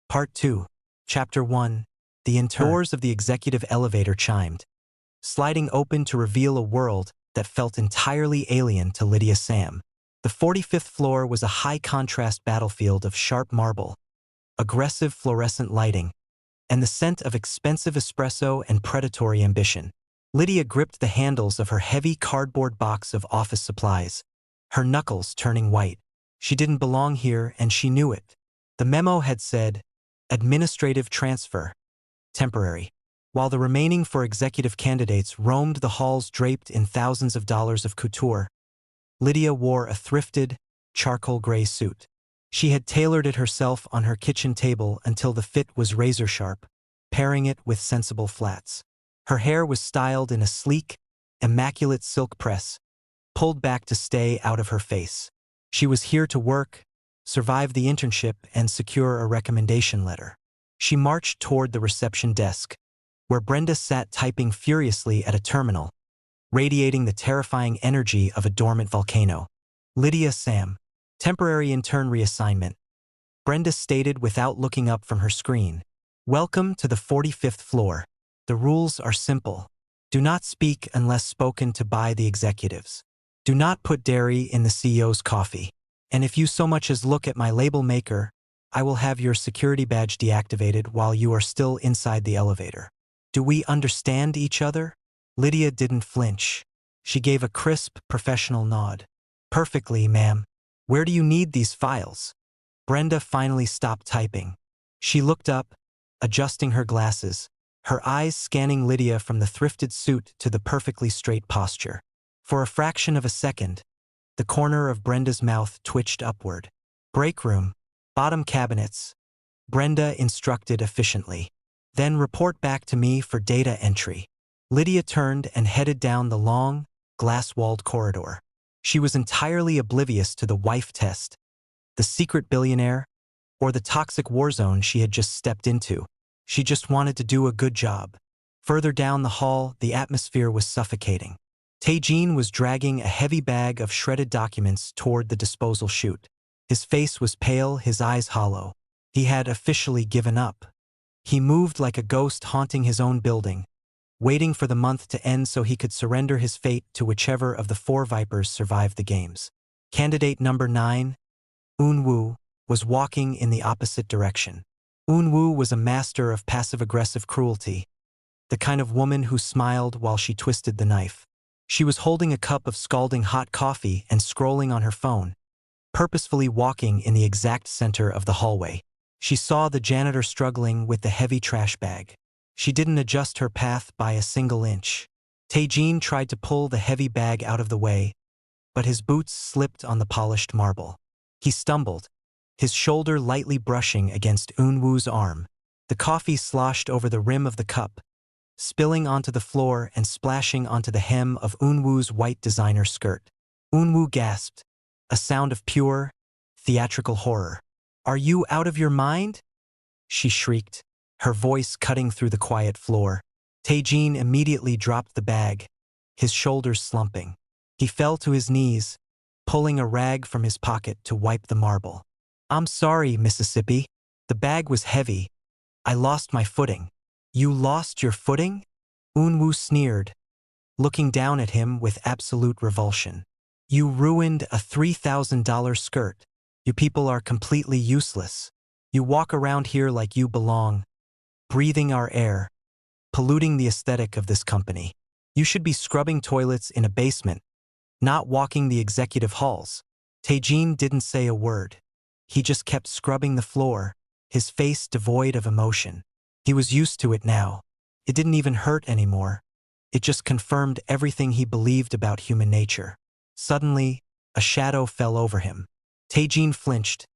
Part 2, Chapter 1, The Intern. Doors of the executive elevator chimed, sliding open to reveal a world that felt entirely alien to Lydia Sam. The 45th floor was a high-contrast battlefield of sharp marble, aggressive fluorescent lighting, and the scent of expensive espresso and predatory ambition. Lydia gripped the handles of her heavy cardboard box of office supplies, her knuckles turning white. She didn't belong here, and she knew it. The memo had said, "Administrative transfer, temporary," while the remaining 4 executive candidates roamed the halls draped in thousands of dollars of couture. Lydia wore a thrifted, charcoal gray suit. She had tailored it herself on her kitchen table until the fit was razor-sharp, pairing it with sensible flats. Her hair was styled in a sleek, immaculate silk press, pulled back to stay out of her face. She was here to work, survive the internship, and secure a recommendation letter. She marched toward the reception desk, where Brenda sat typing furiously at a terminal, radiating the terrifying energy of a dormant volcano. "Lydia Sam, temporary intern reassignment," Brenda stated without looking up from her screen. "Welcome to the 45th floor. The rules are simple. Do not speak unless spoken to by the executives. Do not put dairy in the CEO's coffee. And if you so much as look at my label maker, I will have your security badge deactivated while you are still inside the elevator. Do we understand each other?" Lydia didn't flinch. She gave a crisp, professional nod. "Perfectly, ma'am. Where do you need these files?" Brenda finally stopped typing. She looked up, adjusting her glasses, her eyes scanning Lydia from the thrifted suit to the perfectly straight posture. For a fraction of a second, the corner of Brenda's mouth twitched upward. "Break room, bottom cabinets," Brenda instructed efficiently. "Then report back to me for data entry." Lydia turned and headed down the long, glass-walled corridor. She was entirely oblivious to the wife test, the secret billionaire, or the toxic war zone she had just stepped into. She just wanted to do a good job. Further down the hall, the atmosphere was suffocating. Taejin was dragging a heavy bag of shredded documents toward the disposal chute. His face was pale, his eyes hollow. He had officially given up. He moved like a ghost haunting his own building, waiting for the month to end so he could surrender his fate to whichever of the 4 Vipers survived the games. Candidate number 9, Eun-woo, was walking in the opposite direction. Eun-woo was a master of passive-aggressive cruelty, the kind of woman who smiled while she twisted the knife. She was holding a cup of scalding hot coffee and scrolling on her phone, purposefully walking in the exact center of the hallway. She saw the janitor struggling with the heavy trash bag. She didn't adjust her path by a single inch. Taejin tried to pull the heavy bag out of the way, but his boots slipped on the polished marble. He stumbled, his shoulder lightly brushing against Eun-woo's arm. The coffee sloshed over the rim of the cup, spilling onto the floor and splashing onto the hem of Eun-woo's white designer skirt. Eun-woo gasped, a sound of pure, theatrical horror. "Are you out of your mind?" she shrieked, her voice cutting through the quiet floor. Taejin immediately dropped the bag, his shoulders slumping. He fell to his knees, pulling a rag from his pocket to wipe the marble. "I'm sorry, Mississippi. The bag was heavy. I lost my footing." "You lost your footing?" Eun-woo sneered, looking down at him with absolute revulsion. "You ruined a $3,000 skirt. You people are completely useless. You walk around here like you belong, breathing our air, polluting the aesthetic of this company. You should be scrubbing toilets in a basement, not walking the executive halls." Taejin didn't say a word. He just kept scrubbing the floor, his face devoid of emotion. He was used to it now. It didn't even hurt anymore. It just confirmed everything he believed about human nature. Suddenly, a shadow fell over him. Taejin flinched,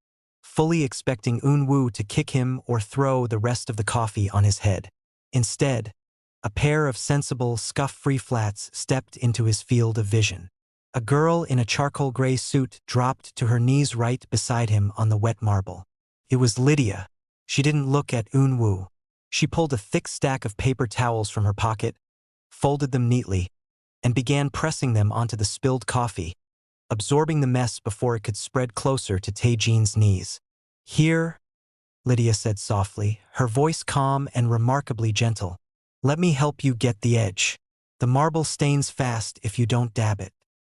fully expecting Eun-woo to kick him or throw the rest of the coffee on his head. Instead, a pair of sensible, scuff-free flats stepped into his field of vision. A girl in a charcoal gray suit dropped to her knees right beside him on the wet marble. It was Lydia. She didn't look at Eun-woo. She pulled a thick stack of paper towels from her pocket, folded them neatly, and began pressing them onto the spilled coffee, absorbing the mess before it could spread closer to Taejin's knees. "Here, Lydia said softly, her voice calm and remarkably gentle. Let me help you get the edge. The marble stains fast if you don't dab it.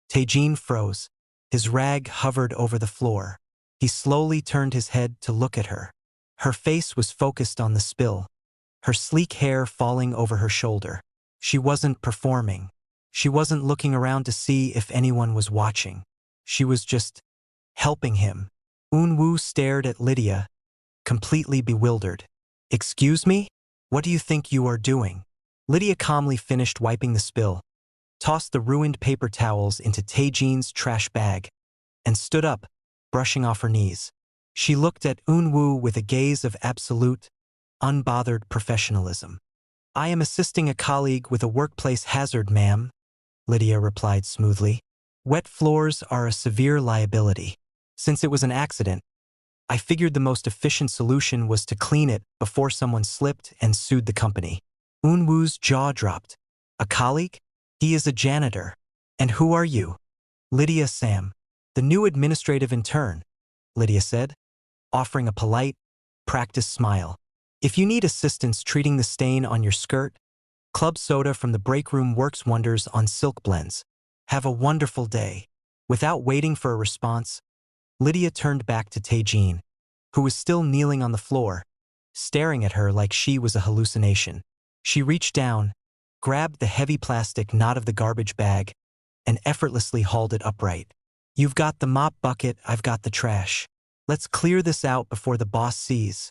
Taejin froze. His rag hovered over the floor. He slowly turned his head to look at her. Her face was focused on the spill, her sleek hair falling over her shoulder. She wasn't performing. She wasn't looking around to see if anyone was watching. She was just helping him. Eun-woo stared at Lydia, completely bewildered. Excuse me? What do you think you are doing? Lydia calmly finished wiping the spill, tossed the ruined paper towels into Taejin's trash bag, and stood up, brushing off her knees. She looked at Eun-woo with a gaze of absolute, unbothered professionalism. I am assisting a colleague with a workplace hazard, ma'am, Lydia replied smoothly. Wet floors are a severe liability. Since it was an accident, I figured the most efficient solution was to clean it before someone slipped and sued the company. Eun-woo's jaw dropped. A colleague? He is a janitor. And who are you? Lydia Sam, the new administrative intern, Lydia said, offering a polite, practiced smile. If you need assistance treating the stain on your skirt, club soda from the break room works wonders on silk blends. Have a wonderful day. Without waiting for a response, Lydia turned back to Taejin, who was still kneeling on the floor, staring at her like she was a hallucination. She reached down, grabbed the heavy plastic knot of the garbage bag, and effortlessly hauled it upright. You've got the mop bucket, I've got the trash. Let's clear this out before the boss sees,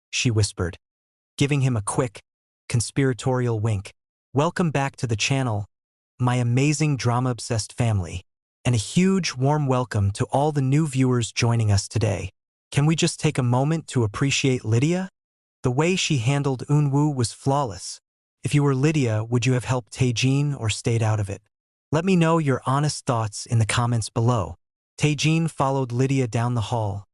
she whispered, giving him a quick, conspiratorial wink. Welcome back to the channel, my amazing drama-obsessed family, and a huge warm welcome to all the new viewers joining us today. Can we just take a moment to appreciate Lydia? The way she handled Eun-woo was flawless. If you were Lydia, would you have helped Taejin or stayed out of it? Let me know your honest thoughts in the comments below. Taejin followed Lydia down the hall,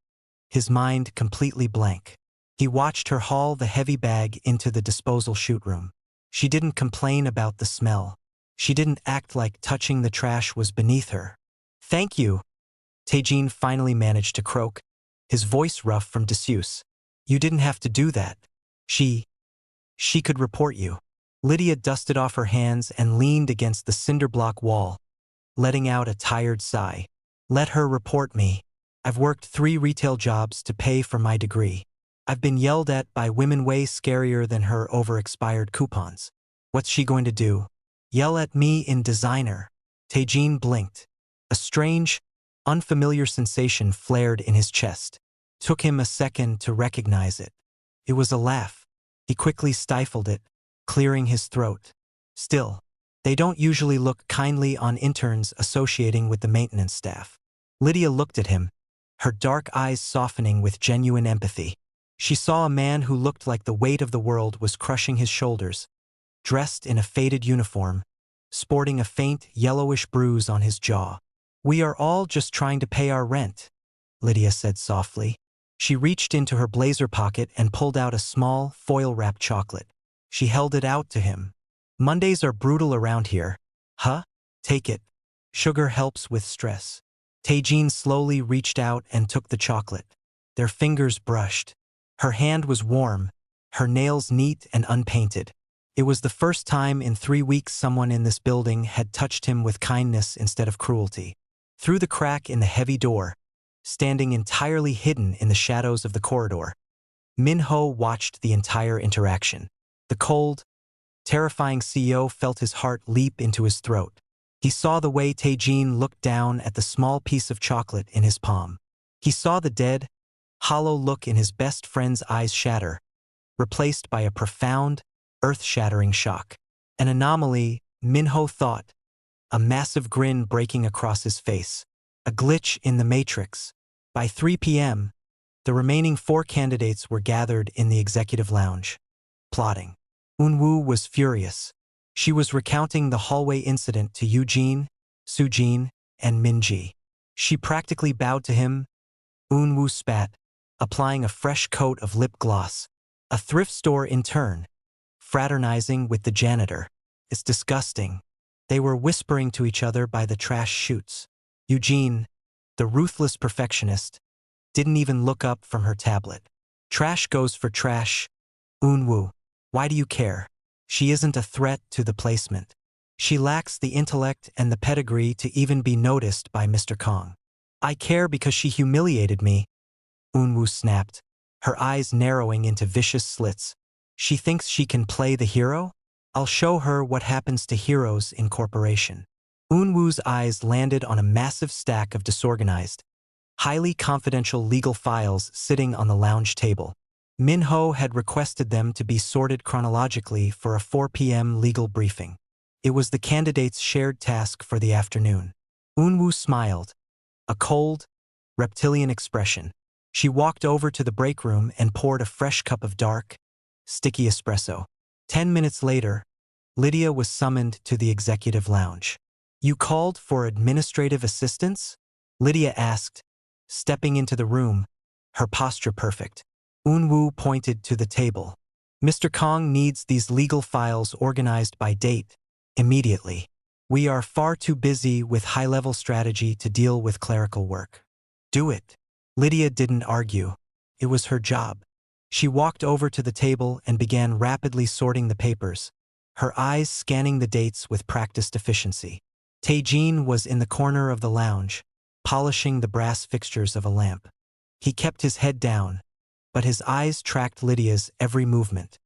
his mind completely blank. He watched her haul the heavy bag into the disposal chute room. She didn't complain about the smell. She didn't act like touching the trash was beneath her. Thank you, Taejin finally managed to croak, his voice rough from disuse. You didn't have to do that. She could report you. Lydia dusted off her hands and leaned against the cinder block wall, letting out a tired sigh. Let her report me. I've worked 3 retail jobs to pay for my degree. I've been yelled at by women way scarier than her over expired coupons. What's she going to do? Yell at me in designer? Taejin blinked. A strange, unfamiliar sensation flared in his chest. Took him a second to recognize it. It was a laugh. He quickly stifled it, clearing his throat. Still, they don't usually look kindly on interns associating with the maintenance staff. Lydia looked at him, her dark eyes softening with genuine empathy. She saw a man who looked like the weight of the world was crushing his shoulders, dressed in a faded uniform, sporting a faint yellowish bruise on his jaw. We are all just trying to pay our rent, Lydia said softly. She reached into her blazer pocket and pulled out a small, foil-wrapped chocolate. She held it out to him. Mondays are brutal around here. Huh? Take it. Sugar helps with stress. Taejin slowly reached out and took the chocolate. Their fingers brushed. Her hand was warm, her nails neat and unpainted. It was the first time in 3 weeks someone in this building had touched him with kindness instead of cruelty. Through the crack in the heavy door, standing entirely hidden in the shadows of the corridor, Min-ho watched the entire interaction. The cold, terrifying CEO felt his heart leap into his throat. He saw the way Taejin looked down at the small piece of chocolate in his palm. He saw the dead, hollow look in his best friend's eyes shatter, replaced by a profound, earth-shattering shock. An anomaly, Min-ho thought, a massive grin breaking across his face. A glitch in the matrix. By 3 p.m., the remaining 4 candidates were gathered in the executive lounge, plotting. Eun-woo was furious. She was recounting the hallway incident to Eugene, Sujin, and Minji. She practically bowed to him. Eun-woo spat, applying a fresh coat of lip gloss. A thrift store intern, fraternizing with the janitor. It's disgusting. They were whispering to each other by the trash chutes. Eugene, the ruthless perfectionist, didn't even look up from her tablet. Trash goes for trash. Unwoo, why do you care? She isn't a threat to the placement. She lacks the intellect and the pedigree to even be noticed by Mr. Kong. I care because she humiliated me. Unwoo snapped, her eyes narrowing into vicious slits. She thinks she can play the hero? I'll show her what happens to heroes in corporation. Unwoo's eyes landed on a massive stack of disorganized, highly confidential legal files sitting on the lounge table. Minho had requested them to be sorted chronologically for a 4 p.m. legal briefing. It was the candidate's shared task for the afternoon. Unwoo smiled, a cold, reptilian expression. She walked over to the break room and poured a fresh cup of dark, sticky espresso. 10 minutes later, Lydia was summoned to the executive lounge. You called for administrative assistance? Lydia asked, stepping into the room, her posture perfect. Unwoo pointed to the table. Mr. Kong needs these legal files organized by date, immediately. We are far too busy with high-level strategy to deal with clerical work. Do it. Lydia didn't argue. It was her job. She walked over to the table and began rapidly sorting the papers, her eyes scanning the dates with practiced efficiency. Taejin was in the corner of the lounge, polishing the brass fixtures of a lamp. He kept his head down, but his eyes tracked Lydia's every movement.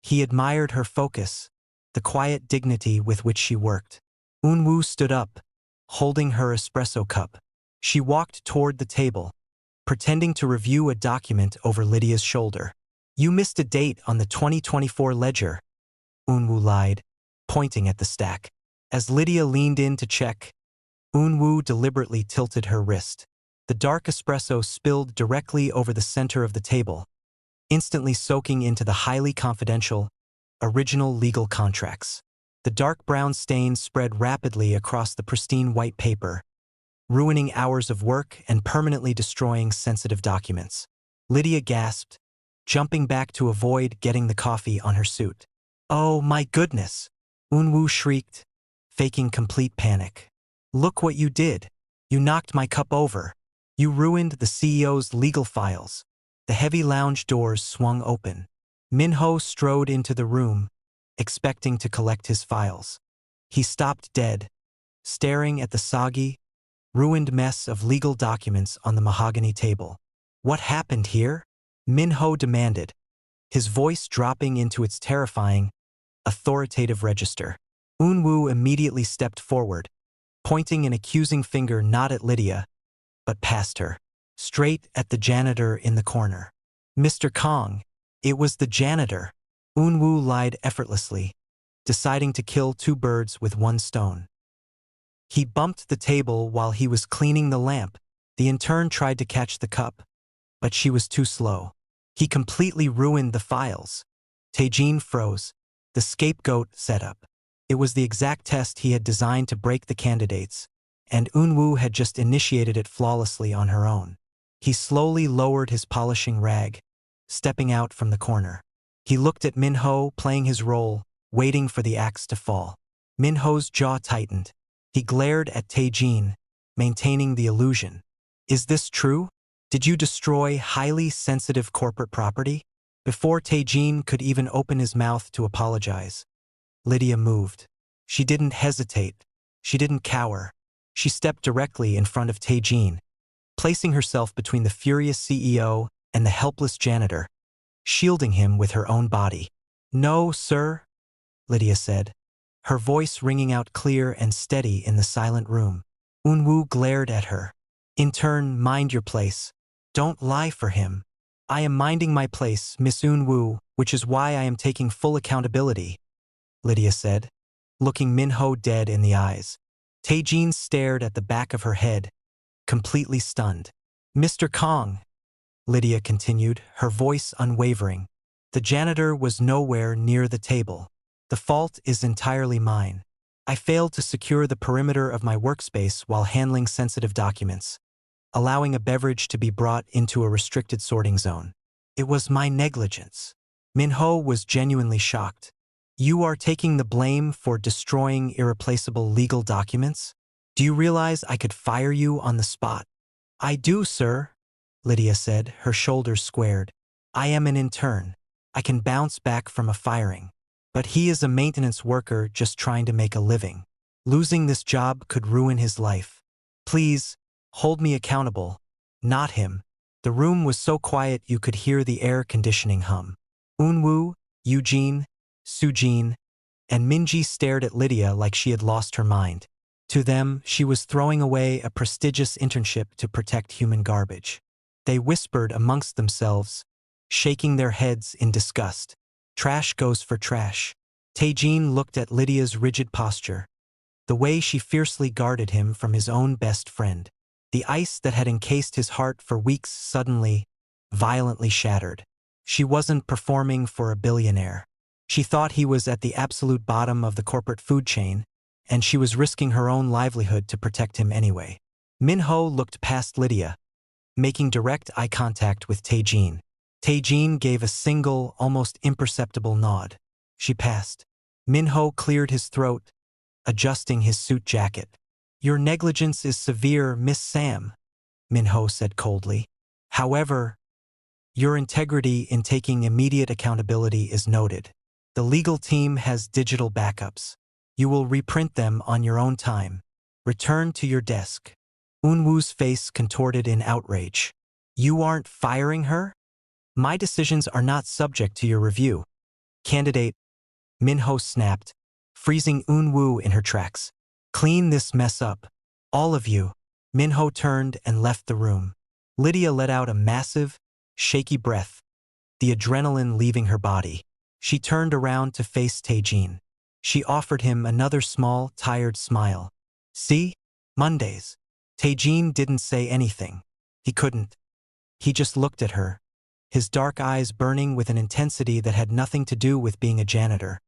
He admired her focus, the quiet dignity with which she worked. Unwoo stood up, holding her espresso cup. She walked toward the table, pretending to review a document over Lydia's shoulder. You missed a date on the 2024 ledger, Unwoo lied, pointing at the stack. As Lydia leaned in to check, Unwoo deliberately tilted her wrist. The dark espresso spilled directly over the center of the table, instantly soaking into the highly confidential, original legal contracts. The dark brown stains spread rapidly across the pristine white paper, ruining hours of work and permanently destroying sensitive documents. Lydia gasped, jumping back to avoid getting the coffee on her suit. Oh my goodness! Unwoo shrieked, faking complete panic. Look what you did. You knocked my cup over. You ruined the CEO's legal files. The heavy lounge doors swung open. Minho strode into the room, expecting to collect his files. He stopped dead, staring at the soggy, ruined mess of legal documents on the mahogany table. What happened here? Minho demanded, his voice dropping into its terrifying, authoritative register. Unwoo immediately stepped forward, pointing an accusing finger not at Lydia, but past her, straight at the janitor in the corner. Mr. Kong, it was the janitor. Unwoo lied effortlessly, deciding to kill two birds with one stone. He bumped the table while he was cleaning the lamp. The intern tried to catch the cup, but she was too slow. He completely ruined the files. Taejin froze, the scapegoat setup. It was the exact test he had designed to break the candidates, and Unwoo had just initiated it flawlessly on her own. He slowly lowered his polishing rag, stepping out from the corner. He looked at Minho playing his role, waiting for the axe to fall. Minho's jaw tightened. He glared at Taejin, maintaining the illusion. Is this true? Did you destroy highly sensitive corporate property? Before Taejin could even open his mouth to apologize, Lydia moved. She didn't hesitate. She didn't cower. She stepped directly in front of Taejin, placing herself between the furious CEO and the helpless janitor, shielding him with her own body. No, sir, Lydia said, her voice ringing out clear and steady in the silent room. Unwoo glared at her. Intern, mind your place. Don't lie for him. I am minding my place, Miss Unwoo, which is why I am taking full accountability, Lydia said, looking Minho dead in the eyes. Taejin stared at the back of her head, completely stunned. Mr. Kong, Lydia continued, her voice unwavering. The janitor was nowhere near the table. The fault is entirely mine. I failed to secure the perimeter of my workspace while handling sensitive documents, allowing a beverage to be brought into a restricted sorting zone. It was my negligence. Minho was genuinely shocked. You are taking the blame for destroying irreplaceable legal documents? Do you realize I could fire you on the spot? I do, sir, Lydia said, her shoulders squared. I am an intern. I can bounce back from a firing. But he is a maintenance worker just trying to make a living. Losing this job could ruin his life. Please, hold me accountable. Not him. The room was so quiet you could hear the air conditioning hum. Unwoo, Eugene, Sujin, and Minji stared at Lydia like she had lost her mind. To them, she was throwing away a prestigious internship to protect human garbage. They whispered amongst themselves, shaking their heads in disgust. Trash goes for trash. Taejin looked at Lydia's rigid posture, the way she fiercely guarded him from his own best friend. The ice that had encased his heart for weeks suddenly, violently shattered. She wasn't performing for a billionaire. She thought he was at the absolute bottom of the corporate food chain, and she was risking her own livelihood to protect him anyway. Minho looked past Lydia, making direct eye contact with Taejin. Taejin gave a single, almost imperceptible nod. She passed. Minho cleared his throat, adjusting his suit jacket. Your negligence is severe, Miss Sam, Minho said coldly. However, your integrity in taking immediate accountability is noted. The legal team has digital backups. You will reprint them on your own time. Return to your desk. Unwoo's face contorted in outrage. You aren't firing her? My decisions are not subject to your review. Candidate, Minho snapped, freezing Unwoo in her tracks. Clean this mess up. All of you. Minho turned and left the room. Lydia let out a massive, shaky breath, the adrenaline leaving her body. She turned around to face Taejin. She offered him another small, tired smile. See? Mondays. Taejin didn't say anything. He couldn't. He just looked at her, his dark eyes burning with an intensity that had nothing to do with being a janitor,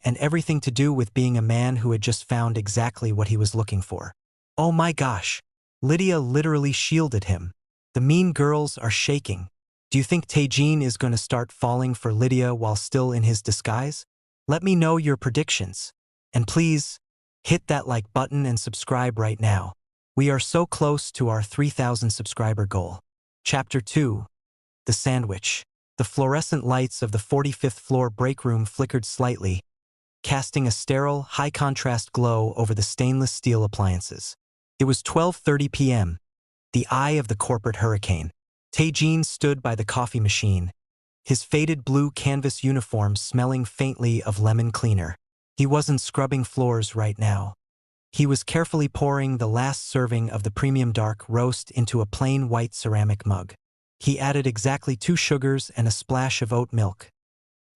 and everything to do with being a man who had just found exactly what he was looking for. Oh my gosh! Lydia literally shielded him. The mean girls are shaking. Do you think Taejin is going to start falling for Lydia while still in his disguise? Let me know your predictions. And please, hit that like button and subscribe right now. We are so close to our 3,000 subscriber goal. Chapter 2. The Sandwich. The fluorescent lights of the 45th floor break room flickered slightly, casting a sterile, high-contrast glow over the stainless steel appliances. It was 12:30 p.m., the eye of the corporate hurricane. Taejin stood by the coffee machine, his faded blue canvas uniform smelling faintly of lemon cleaner. He wasn't scrubbing floors right now. He was carefully pouring the last serving of the premium dark roast into a plain white ceramic mug. He added exactly 2 sugars and a splash of oat milk,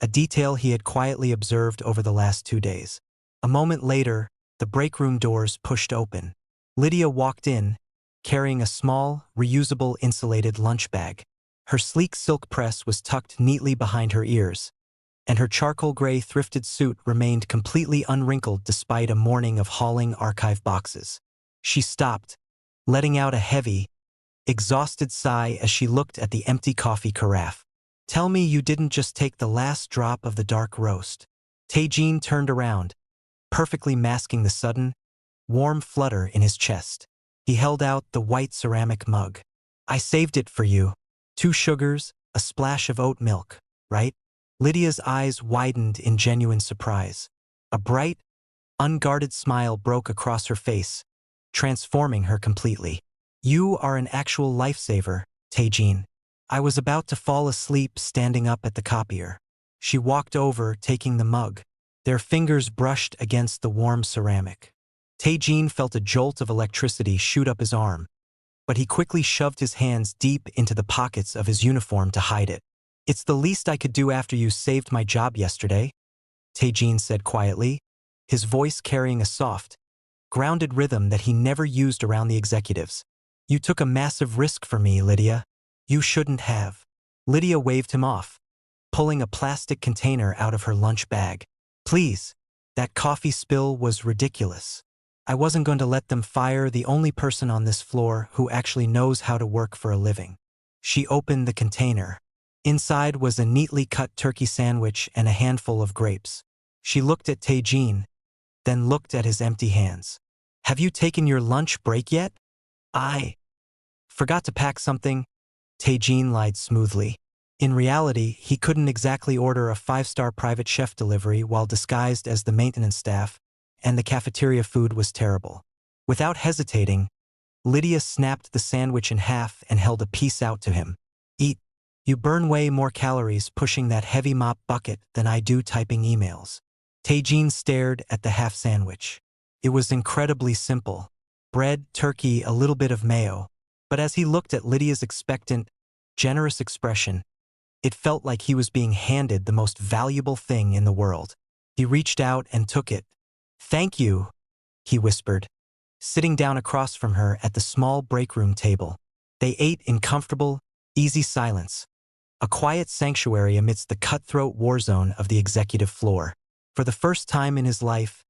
a detail he had quietly observed over the last 2 days. A moment later, the break room doors pushed open. Lydia walked in, carrying a small, reusable insulated lunch bag. Her sleek silk press was tucked neatly behind her ears, and her charcoal gray thrifted suit remained completely unwrinkled despite a morning of hauling archive boxes. She stopped, letting out a heavy, exhausted sigh as she looked at the empty coffee carafe. Tell me you didn't just take the last drop of the dark roast. Taejin turned around, perfectly masking the sudden, warm flutter in his chest. He held out the white ceramic mug. I saved it for you. 2 sugars, a splash of oat milk, right? Lydia's eyes widened in genuine surprise. A bright, unguarded smile broke across her face, transforming her completely. You are an actual lifesaver, Taejin. I was about to fall asleep standing up at the copier. She walked over, taking the mug. Their fingers brushed against the warm ceramic. Taejin felt a jolt of electricity shoot up his arm, but he quickly shoved his hands deep into the pockets of his uniform to hide it. It's the least I could do after you saved my job yesterday, Taejin said quietly, his voice carrying a soft, grounded rhythm that he never used around the executives. You took a massive risk for me, Lydia. You shouldn't have. Lydia waved him off, pulling a plastic container out of her lunch bag. Please, that coffee spill was ridiculous. I wasn't going to let them fire the only person on this floor who actually knows how to work for a living. She opened the container. Inside was a neatly cut turkey sandwich and a handful of grapes. She looked at Taejin, then looked at his empty hands. Have you taken your lunch break yet? I forgot to pack something, Taejin lied smoothly. In reality, he couldn't exactly order a 5-star private chef delivery while disguised as the maintenance staff, and the cafeteria food was terrible. Without hesitating, Lydia snapped the sandwich in half and held a piece out to him. "Eat. You burn way more calories pushing that heavy mop bucket than I do typing emails." Tae-jin stared at the half sandwich. It was incredibly simple. Bread, turkey, a little bit of mayo. But as he looked at Lydia's expectant, generous expression, it felt like he was being handed the most valuable thing in the world. He reached out and took it. "Thank you," he whispered, sitting down across from her at the small break room table. They ate in comfortable, easy silence, a quiet sanctuary amidst the cutthroat war zone of the executive floor. For the first time in his life,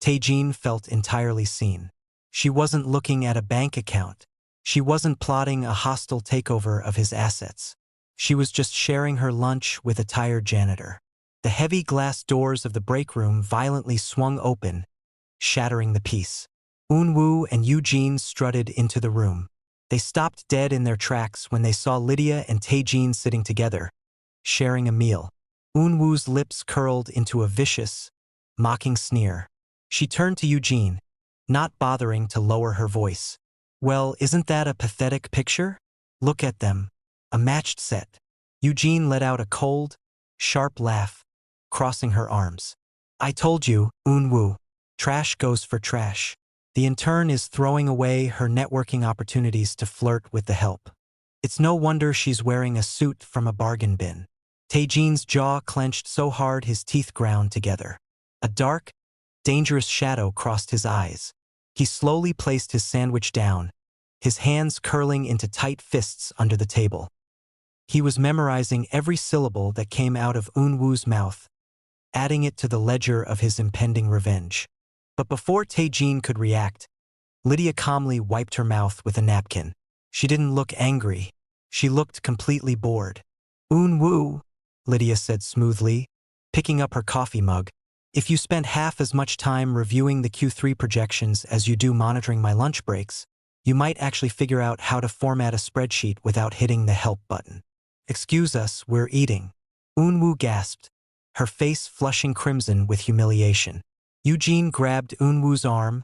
Tae-jin felt entirely seen. She wasn't looking at a bank account. She wasn't plotting a hostile takeover of his assets. She was just sharing her lunch with a tired janitor. The heavy glass doors of the break room violently swung open, shattering the peace. Eun-woo and Eugene strutted into the room. They stopped dead in their tracks when they saw Lydia and Tae-jin sitting together, sharing a meal. Eun-woo's lips curled into a vicious, mocking sneer. She turned to Eugene, not bothering to lower her voice. "Well, isn't that a pathetic picture? Look at them. A matched set." Eugene let out a cold, sharp laugh, crossing her arms. "I told you, Eun-woo. Trash goes for trash." The intern is throwing away her networking opportunities to flirt with the help. It's no wonder she's wearing a suit from a bargain bin. Tae-jin's jaw clenched so hard his teeth ground together. A dark, dangerous shadow crossed his eyes. He slowly placed his sandwich down, his hands curling into tight fists under the table. He was memorizing every syllable that came out of Eun-woo's mouth, adding it to the ledger of his impending revenge. But before Tae-jin could react, Lydia calmly wiped her mouth with a napkin. She didn't look angry. She looked completely bored. "Eun-woo," Lydia said smoothly, picking up her coffee mug. "If you spent half as much time reviewing the Q3 projections as you do monitoring my lunch breaks, you might actually figure out how to format a spreadsheet without hitting the help button." "Excuse us, we're eating." Eun-woo gasped, her face flushing crimson with humiliation. Eugene grabbed Eun-woo's arm,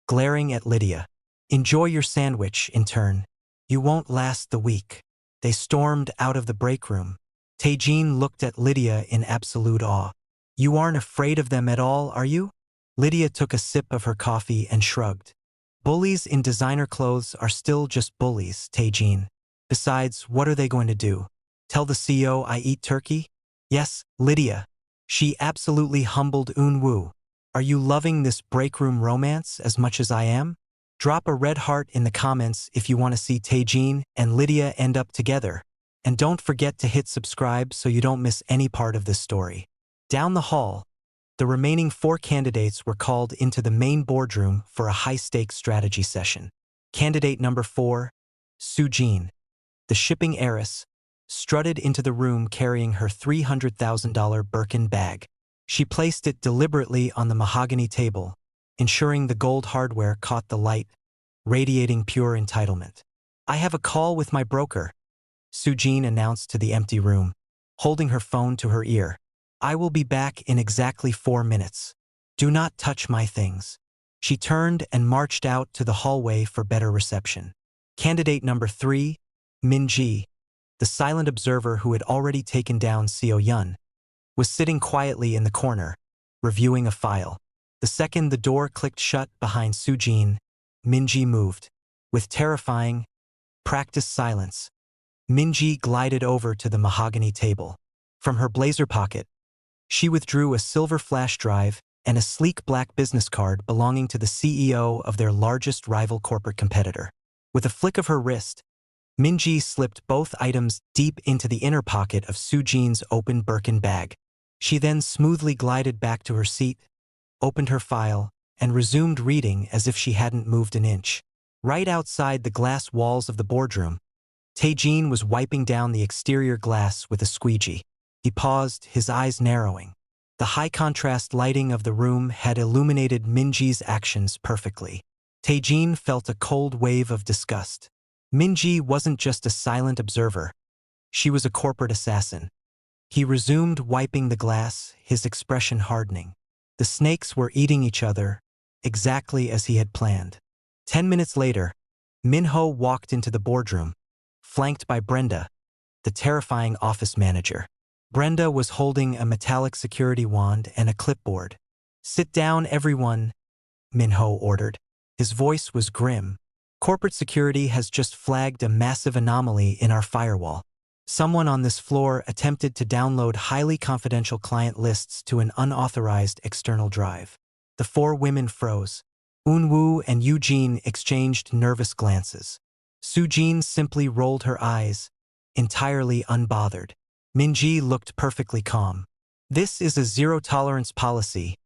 glaring at Lydia. "Enjoy your sandwich, intern. You won't last the week." They stormed out of the break room. Tae-jin looked at Lydia in absolute awe. "You aren't afraid of them at all, are you?" Lydia took a sip of her coffee and shrugged. "Bullies in designer clothes are still just bullies, Tae-jin. Besides, what are they going to do? Tell the CEO I eat turkey?" "Yes, Lydia." She absolutely humbled Eun-woo. "Are you loving this break room romance as much as I am? Drop a red heart in the comments if you want to see Tae-jin and Lydia end up together. And don't forget to hit subscribe so you don't miss any part of this story." Down the hall, the remaining 4 candidates were called into the main boardroom for a high-stakes strategy session. Candidate number 4, Soo-jin, the shipping heiress, strutted into the room carrying her $300,000 Birkin bag. She placed it deliberately on the mahogany table, ensuring the gold hardware caught the light, radiating pure entitlement. "I have a call with my broker," Soo-jin announced to the empty room, holding her phone to her ear. "I will be back in exactly 4 minutes. Do not touch my things." She turned and marched out to the hallway for better reception. Candidate number 3, Min-ji, the silent observer who had already taken down Seo-yun, was sitting quietly in the corner, reviewing a file. The second the door clicked shut behind Soo-jin, Min-ji moved. With terrifying, practiced silence, Min-ji glided over to the mahogany table. From her blazer pocket, she withdrew a silver flash drive and a sleek black business card belonging to the CEO of their largest rival corporate competitor. With a flick of her wrist, Min-ji slipped both items deep into the inner pocket of Soo-jin's open Birkin bag. She then smoothly glided back to her seat, opened her file, and resumed reading as if she hadn't moved an inch. Right outside the glass walls of the boardroom, Tae-jin was wiping down the exterior glass with a squeegee. He paused, his eyes narrowing. The high-contrast lighting of the room had illuminated Min-ji's actions perfectly. Tae-jin felt a cold wave of disgust. Min-ji wasn't just a silent observer. She was a corporate assassin. He resumed wiping the glass, his expression hardening. The snakes were eating each other, exactly as he had planned. 10 minutes later, Minho walked into the boardroom, flanked by Brenda, the terrifying office manager. Brenda was holding a metallic security wand and a clipboard. "Sit down, everyone," Minho ordered. His voice was grim. "Corporate security has just flagged a massive anomaly in our firewall. Someone on this floor attempted to download highly confidential client lists to an unauthorized external drive." The four women froze. Unwoo and Eugene exchanged nervous glances. Sujin simply rolled her eyes, entirely unbothered. Minji looked perfectly calm. "This is a zero-tolerance policy,"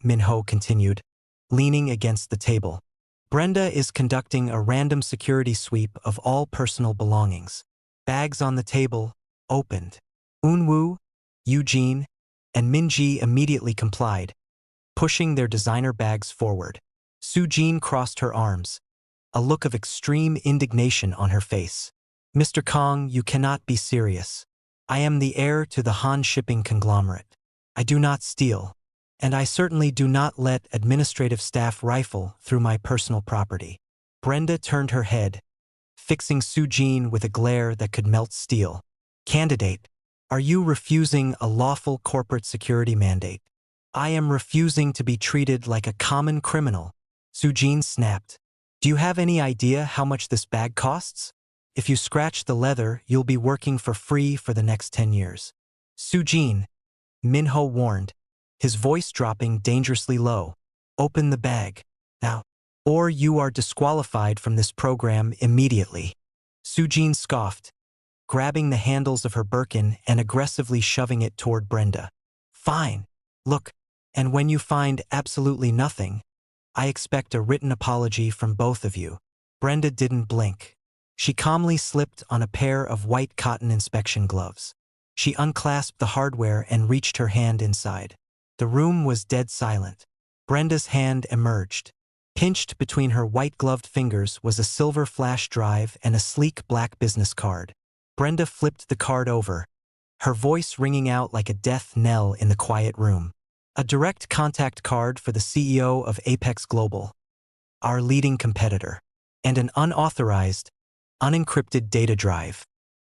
Minho continued, leaning against the table. "Brenda is conducting a random security sweep of all personal belongings." Bags on the table opened. Unwoo, Eugene, and Minji immediately complied, pushing their designer bags forward. Sujin crossed her arms, a look of extreme indignation on her face. "Mr. Kong, you cannot be serious. I am the heir to the Han shipping conglomerate. I do not steal, and I certainly do not let administrative staff rifle through my personal property." Brenda turned her head, fixing Sujin with a glare that could melt steel. "Candidate, are you refusing a lawful corporate security mandate?" "I am refusing to be treated like a common criminal," Sujin snapped. "Do you have any idea how much this bag costs? If you scratch the leather, you'll be working for free for the next 10 years. "Sujin," Minho warned, his voice dropping dangerously low. "Open the bag, now, or you are disqualified from this program immediately." Sujin scoffed, grabbing the handles of her Birkin and aggressively shoving it toward Brenda. "Fine. Look, and when you find absolutely nothing, I expect a written apology from both of you." Brenda didn't blink. She calmly slipped on a pair of white cotton inspection gloves. She unclasped the hardware and reached her hand inside. The room was dead silent. Brenda's hand emerged. Pinched between her white-gloved fingers was a silver flash drive and a sleek black business card. Brenda flipped the card over, her voice ringing out like a death knell in the quiet room. "A direct contact card for the CEO of Apex Global, our leading competitor, and an unauthorized, unencrypted data drive."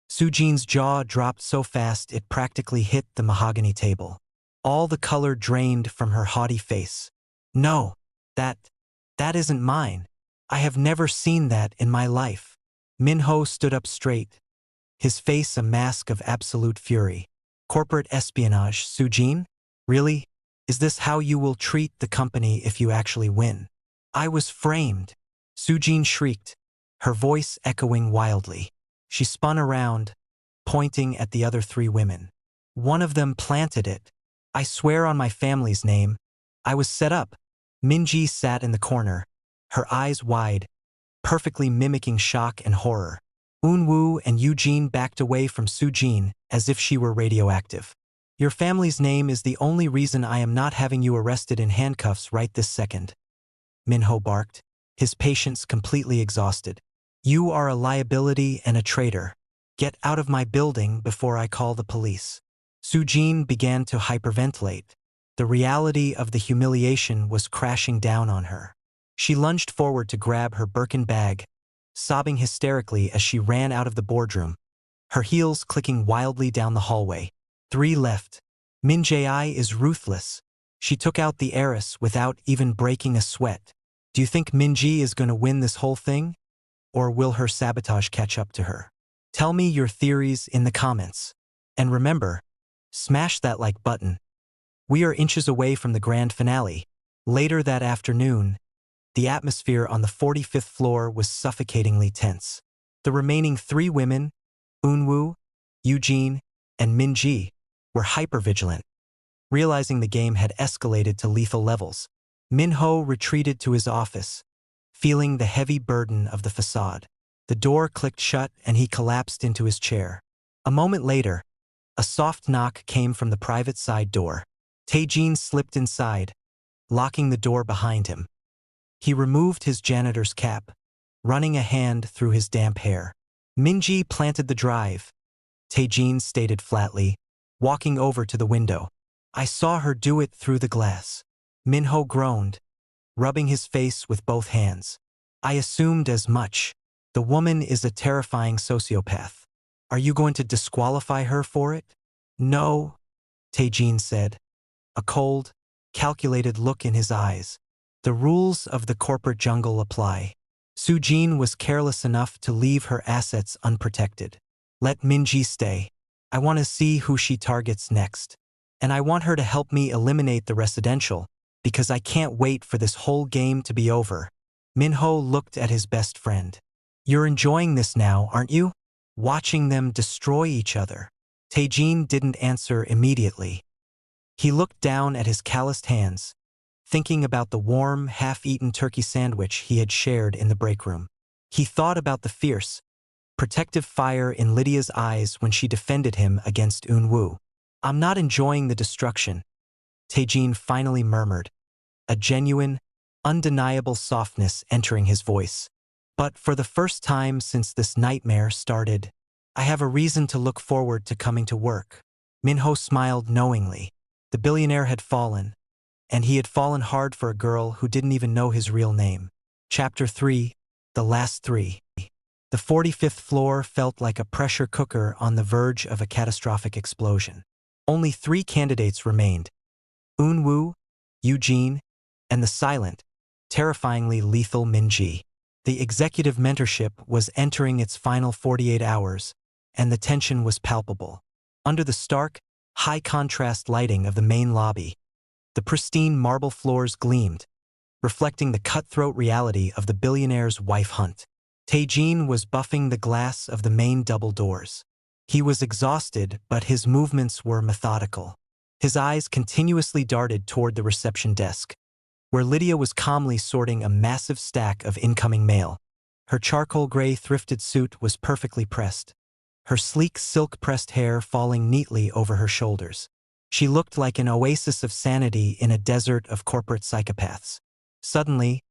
Sujin's jaw dropped so fast it practically hit the mahogany table. All the color drained from her haughty face. "No, that isn't mine. I have never seen that in my life." Minho stood up straight, his face a mask of absolute fury. "Corporate espionage, Sujin? Really? Is this how you will treat the company if you actually win?" "I was framed," Sujin shrieked, her voice echoing wildly. She spun around, pointing at the other three women. "One of them planted it. I swear on my family's name. I was set up." Minji sat in the corner, her eyes wide, perfectly mimicking shock and horror. Unwoo and Eugene backed away from Sujin as if she were radioactive. "Your family's name is the only reason I am not having you arrested in handcuffs right this second," Minho barked, his patience completely exhausted. "You are a liability and a traitor. Get out of my building before I call the police." Sujin began to hyperventilate. The reality of the humiliation was crashing down on her. She lunged forward to grab her Birkin bag, sobbing hysterically as she ran out of the boardroom, her heels clicking wildly down the hallway. 3 left. Minji is ruthless. She took out the heiress without even breaking a sweat. Do you think Minji is going to win this whole thing? Or will her sabotage catch up to her? Tell me your theories in the comments. And remember, smash that like button. We are inches away from the grand finale. Later that afternoon, the atmosphere on the 45th floor was suffocatingly tense. The remaining 3 women, Unwoo, Eugene, and Minji, were hypervigilant. Realizing the game had escalated to lethal levels, Minho retreated to his office, feeling the heavy burden of the facade. The door clicked shut and he collapsed into his chair. A moment later, a soft knock came from the private side door. Taejin slipped inside, locking the door behind him. He removed his janitor's cap, running a hand through his damp hair. Minji planted the drive, Tae-jin stated flatly, walking over to the window. I saw her do it through the glass. Minho groaned, rubbing his face with both hands. I assumed as much. The woman is a terrifying sociopath. Are you going to disqualify her for it? No, Tae-jin said, a cold, calculated look in his eyes. The rules of the corporate jungle apply. Soo-jin was careless enough to leave her assets unprotected. Let Minji stay. I want to see who she targets next. And I want her to help me eliminate the residential, because I can't wait for this whole game to be over. Minho looked at his best friend. You're enjoying this now, aren't you? Watching them destroy each other. Tae-jin didn't answer immediately. He looked down at his calloused hands, thinking about the warm, half-eaten turkey sandwich he had shared in the break room. He thought about the fierce, protective fire in Lydia's eyes when she defended him against Eun-woo. I'm not enjoying the destruction, Tae-jin finally murmured, a genuine, undeniable softness entering his voice. But for the first time since this nightmare started, I have a reason to look forward to coming to work. Minho smiled knowingly. The billionaire had fallen, and he had fallen hard for a girl who didn't even know his real name. Chapter 3, The Last Three. The 45th floor felt like a pressure cooker on the verge of a catastrophic explosion. Only 3 candidates remained: Eun-woo, Eugene, and the silent, terrifyingly lethal Minji. The executive mentorship was entering its final 48 hours, and the tension was palpable. Under the stark, high-contrast lighting of the main lobby, the pristine marble floors gleamed, reflecting the cutthroat reality of the billionaire's wife hunt. Tae-jin was buffing the glass of the main double doors. He was exhausted, but his movements were methodical. His eyes continuously darted toward the reception desk, where Lydia was calmly sorting a massive stack of incoming mail. Her charcoal gray thrifted suit was perfectly pressed, her sleek silk-pressed hair falling neatly over her shoulders. She looked like an oasis of sanity in a desert of corporate psychopaths. Suddenly,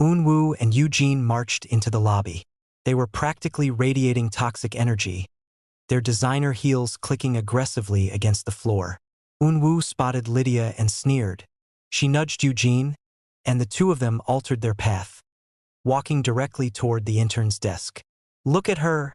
Eun-woo and Eugene marched into the lobby. They were practically radiating toxic energy, their designer heels clicking aggressively against the floor. Eun-woo spotted Lydia and sneered. She nudged Eugene, and the two of them altered their path, walking directly toward the intern's desk. Look at her,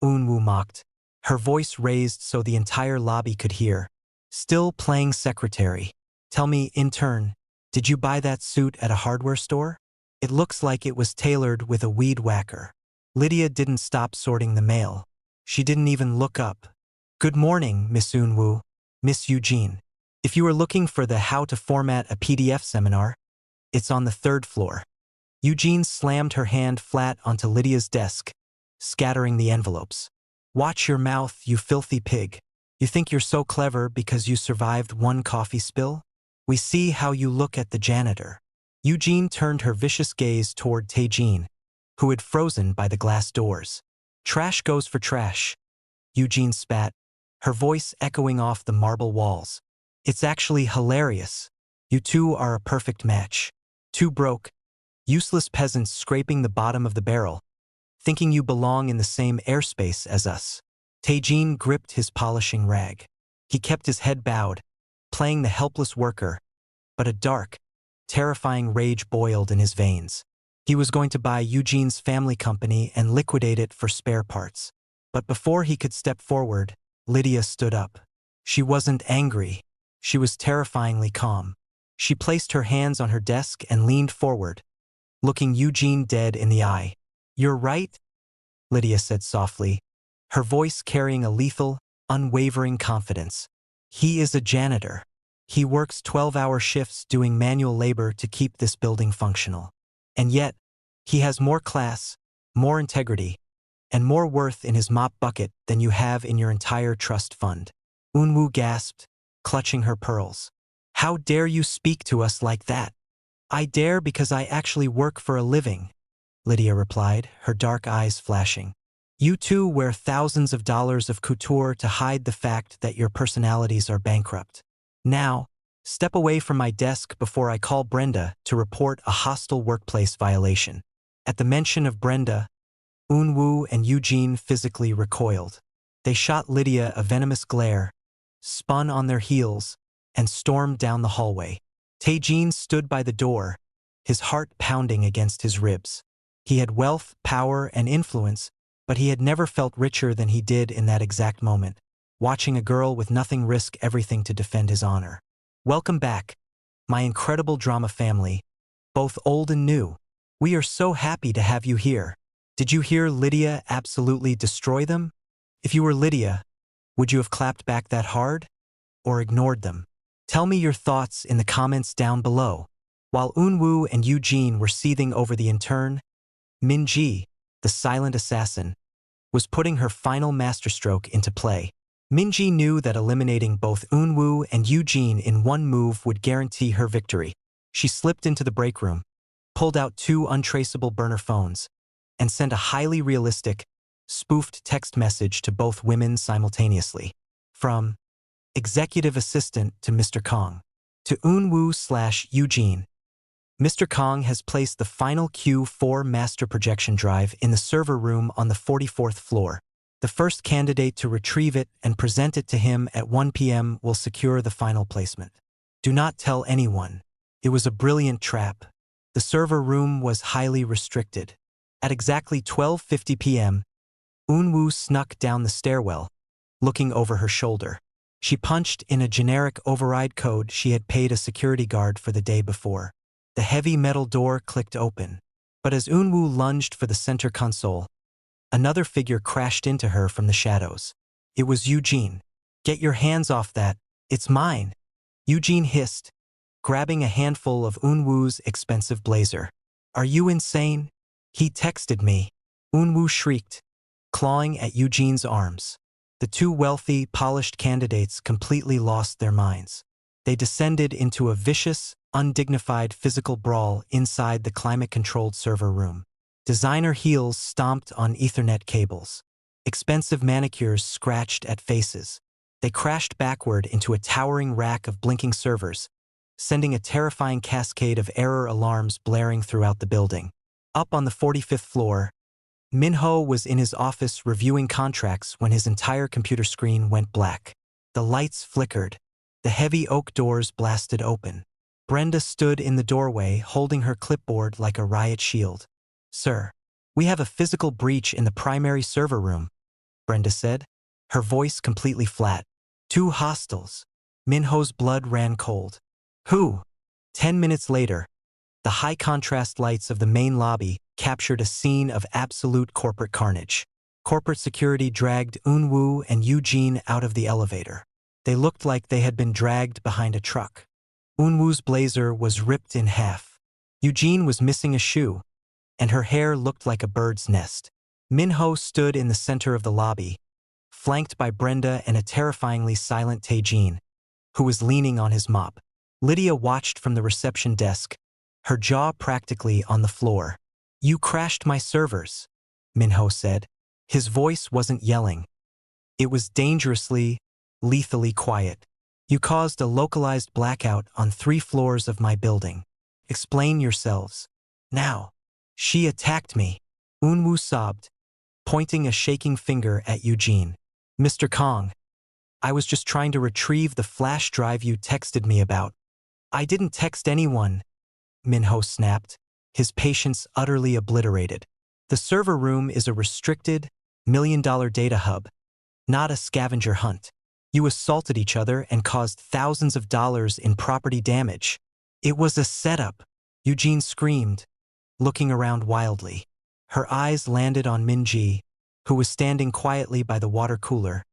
Eun-woo mocked, her voice raised so the entire lobby could hear. Still playing secretary. Tell me, intern, did you buy that suit at a hardware store? It looks like it was tailored with a weed whacker. Lydia didn't stop sorting the mail. She didn't even look up. Good morning, Miss Eun-woo, Miss Eugene. If you are looking for the How to Format a PDF seminar, it's on the 3rd floor. Eugene slammed her hand flat onto Lydia's desk, scattering the envelopes. Watch your mouth, you filthy pig. You think you're so clever because you survived one coffee spill? We see how you look at the janitor. Eugene turned her vicious gaze toward Tae-jin, who had frozen by the glass doors. Trash goes for trash, Eugene spat, her voice echoing off the marble walls. It's actually hilarious. You two are a perfect match. 2 broke, useless peasants scraping the bottom of the barrel, thinking you belong in the same airspace as us. Tae-jin gripped his polishing rag. He kept his head bowed, playing the helpless worker, but a dark, terrifying rage boiled in his veins. He was going to buy Eugene's family company and liquidate it for spare parts. But before he could step forward, Lydia stood up. She wasn't angry. She was terrifyingly calm. She placed her hands on her desk and leaned forward, looking Eugene dead in the eye. You're right, Lydia said softly, her voice carrying a lethal, unwavering confidence. He is a janitor. He works 12-hour shifts doing manual labor to keep this building functional. And yet, he has more class, more integrity, and more worth in his mop bucket than you have in your entire trust fund. Eun-woo gasped, clutching her pearls. How dare you speak to us like that? I dare because I actually work for a living, Lydia replied, her dark eyes flashing. You two wear thousands of dollars of couture to hide the fact that your personalities are bankrupt. Now, step away from my desk before I call Brenda to report a hostile workplace violation. At the mention of Brenda, Eun-woo and Eugene physically recoiled. They shot Lydia a venomous glare, spun on their heels, and stormed down the hallway. Tae-jin stood by the door, his heart pounding against his ribs. He had wealth, power, and influence, but he had never felt richer than he did in that exact moment, watching a girl with nothing risk everything to defend his honor. Welcome back, my incredible drama family, both old and new. We are so happy to have you here. Did you hear Lydia absolutely destroy them? If you were Lydia, would you have clapped back that hard? Or ignored them? Tell me your thoughts in the comments down below. While Eunwoo and Eugene were seething over the intern, Min-ji, the silent assassin, was putting her final masterstroke into play. Min-ji knew that eliminating both Eunwoo and Eugene in one move would guarantee her victory. She slipped into the break room, pulled out 2 untraceable burner phones, and sent a highly realistic, spoofed text message to both women simultaneously. From Executive Assistant to Mr. Kong. To Eunwoo/Eugene. Mr. Kong has placed the final Q4 master projection drive in the server room on the 44th floor. The first candidate to retrieve it and present it to him at 1 p.m. will secure the final placement. Do not tell anyone. It was a brilliant trap. The server room was highly restricted. At exactly 12:50 p.m., Eunwoo snuck down the stairwell, looking over her shoulder. She punched in a generic override code she had paid a security guard for the day before. The heavy metal door clicked open. But as Eunwoo lunged for the center console, another figure crashed into her from the shadows. It was Eugene. Get your hands off that. It's mine. Eugene hissed, grabbing a handful of Eunwoo's expensive blazer. Are you insane? He texted me. Eunwoo shrieked, clawing at Eugene's arms. The 2 wealthy, polished candidates completely lost their minds. They descended into a vicious, undignified physical brawl inside the climate-controlled server room. Designer heels stomped on Ethernet cables. Expensive manicures scratched at faces. They crashed backward into a towering rack of blinking servers, sending a terrifying cascade of error alarms blaring throughout the building. Up on the 45th floor, Minho was in his office reviewing contracts when his entire computer screen went black. The lights flickered. The heavy oak doors blasted open. Brenda stood in the doorway holding her clipboard like a riot shield. Sir, we have a physical breach in the primary server room, Brenda said, her voice completely flat. 2 hostiles. Minho's blood ran cold. Who? 10 minutes later, the high-contrast lights of the main lobby captured a scene of absolute corporate carnage. Corporate security dragged Eunwoo and Eugene out of the elevator. They looked like they had been dragged behind a truck. Eunwoo's blazer was ripped in half. Eugene was missing a shoe, and her hair looked like a bird's nest. Minho stood in the center of the lobby, flanked by Brenda and a terrifyingly silent Tae-jin, who was leaning on his mop. Lydia watched from the reception desk, her jaw practically on the floor. You crashed my servers, Minho said. His voice wasn't yelling. It was dangerously, lethally quiet. You caused a localized blackout on 3 floors of my building. Explain yourselves. Now. She attacked me. Eunwoo sobbed, pointing a shaking finger at Eugene. Mr. Kong, I was just trying to retrieve the flash drive you texted me about. I didn't text anyone, Minho snapped, his patience utterly obliterated. The server room is a restricted, million-dollar data hub, not a scavenger hunt. You assaulted each other and caused thousands of dollars in property damage. It was a setup, Eugene screamed, looking around wildly. Her eyes landed on Min-ji, who was standing quietly by the water cooler,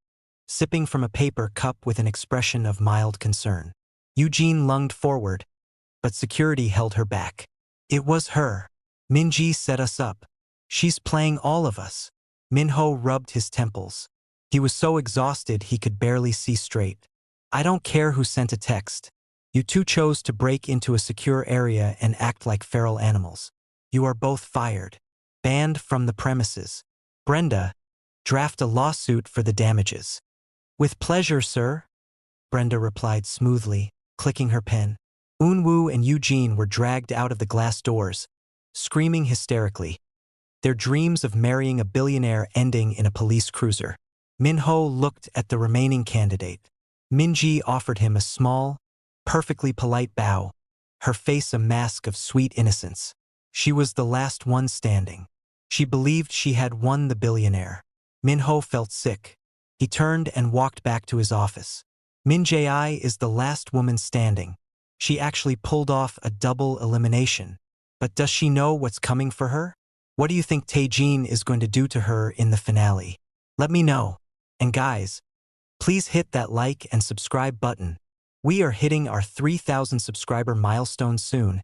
sipping from a paper cup with an expression of mild concern. Eugene lunged forward, but security held her back. It was her. Min-ji set us up. She's playing all of us. Minho rubbed his temples. He was so exhausted he could barely see straight. I don't care who sent a text. You 2 chose to break into a secure area and act like feral animals. You are both fired. Banned from the premises. Brenda, draft a lawsuit for the damages. With pleasure, sir, Brenda replied smoothly, clicking her pen. Eunwoo and Eugene were dragged out of the glass doors, screaming hysterically, their dreams of marrying a billionaire ending in a police cruiser. Minho looked at the remaining candidate. Minji offered him a small, perfectly polite bow, her face a mask of sweet innocence. She was the last one standing. She believed she had won the billionaire. Minho felt sick. He turned and walked back to his office. Min Jae is the last woman standing. She actually pulled off a double elimination. But does she know what's coming for her? What do you think Taejin is going to do to her in the finale? Let me know. And guys, please hit that like and subscribe button. We are hitting our 3,000 subscriber milestone soon,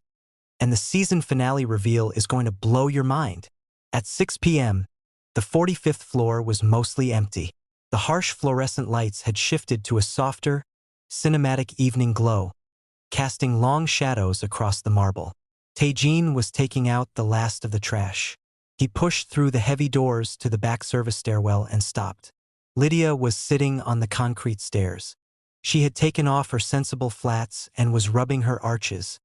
and the season finale reveal is going to blow your mind. At 6 p.m., the 45th floor was mostly empty. The harsh fluorescent lights had shifted to a softer, cinematic evening glow, casting long shadows across the marble. Taejin was taking out the last of the trash. He pushed through the heavy doors to the back service stairwell and stopped. Lydia was sitting on the concrete stairs. She had taken off her sensible flats and was rubbing her arches,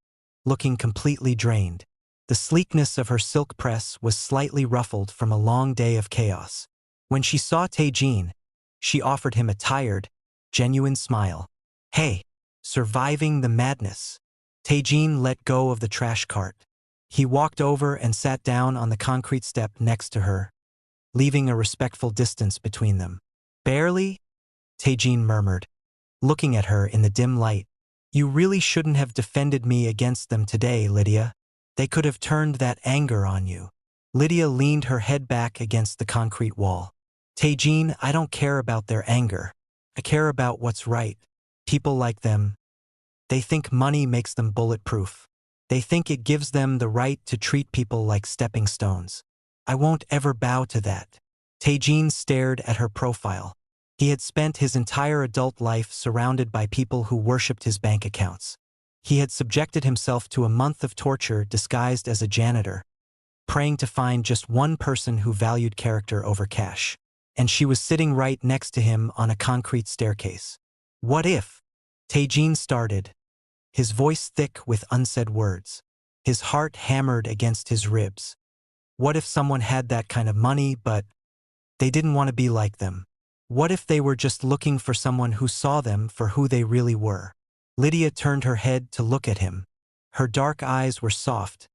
looking completely drained. The sleekness of her silk press was slightly ruffled from a long day of chaos. When she saw Taejin, she offered him a tired, genuine smile. "Hey, surviving the madness." Taejin let go of the trash cart. He walked over and sat down on the concrete step next to her, leaving a respectful distance between them. "Barely?" Taejin murmured, looking at her in the dim light. "You really shouldn't have defended me against them today, Lydia. They could have turned that anger on you." Lydia leaned her head back against the concrete wall. "Taejin, I don't care about their anger. I care about what's right. People like them, they think money makes them bulletproof. They think it gives them the right to treat people like stepping stones. I won't ever bow to that." Taejin stared at her profile. He had spent his entire adult life surrounded by people who worshipped his bank accounts. He had subjected himself to a month of torture disguised as a janitor, praying to find just one person who valued character over cash. And she was sitting right next to him on a concrete staircase. "What if?" Taejin started, his voice thick with unsaid words. His heart hammered against his ribs. What if someone had that kind of money, but they didn't want to be like them? What if they were just looking for someone who saw them for who they really were? Lydia turned her head to look at him. Her dark eyes were soft,